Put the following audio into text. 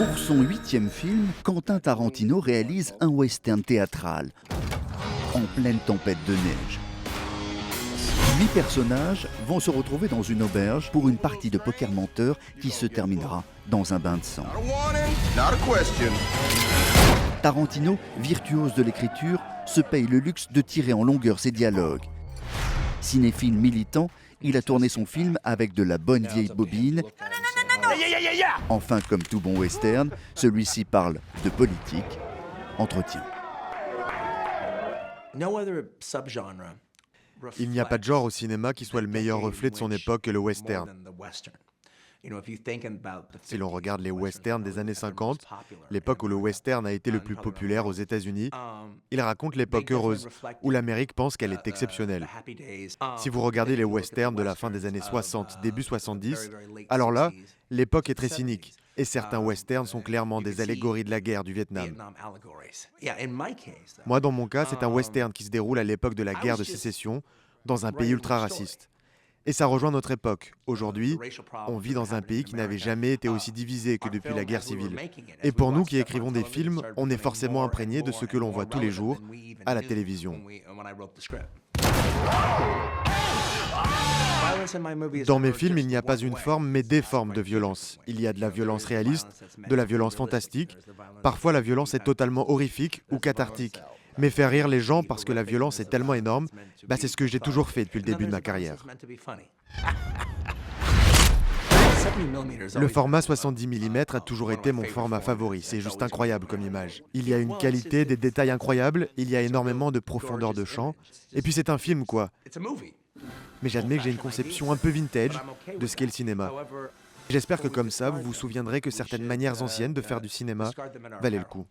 Pour son 8e film, Quentin Tarantino réalise un western théâtral, en pleine tempête de neige. 8 personnages vont se retrouver dans une auberge pour une partie de poker menteur qui se terminera dans un bain de sang. Tarantino, virtuose de l'écriture, se paye le luxe de tirer en longueur ses dialogues. Cinéphile militant, il a tourné son film avec de la bonne vieille bobine. Enfin, comme tout bon western, celui-ci parle de politique, entretien. Il n'y a pas de genre au cinéma qui soit le meilleur reflet de son époque que le western. Si l'on regarde les westerns des années 50, l'époque où le western a été le plus populaire aux États-Unis, ils racontent l'époque heureuse, où l'Amérique pense qu'elle est exceptionnelle. Si vous regardez les westerns de la fin des années 60, début 70, alors là, l'époque est très cynique, et certains westerns sont clairement des allégories de la guerre du Vietnam. Moi, dans mon cas, c'est un western qui se déroule à l'époque de la guerre de sécession, dans un pays ultra-raciste. Et ça rejoint notre époque. Aujourd'hui, on vit dans un pays qui n'avait jamais été aussi divisé que depuis la guerre civile. Et pour nous qui écrivons des films, on est forcément imprégné de ce que l'on voit tous les jours à la télévision. Dans mes films, il n'y a pas une forme, mais des formes de violence. Il y a de la violence réaliste, de la violence fantastique. Parfois, la violence est totalement horrifique ou cathartique. Mais faire rire les gens parce que la violence est tellement énorme, c'est ce que j'ai toujours fait depuis le début de ma carrière. Le format 70 mm a toujours été mon format favori, c'est juste incroyable comme image. Il y a une qualité, des détails incroyables, il y a énormément de profondeur de champ, et puis c'est un film quoi. Mais j'admets que j'ai une conception un peu vintage de ce qu'est le cinéma. J'espère que comme ça, vous vous souviendrez que certaines manières anciennes de faire du cinéma valaient le coup.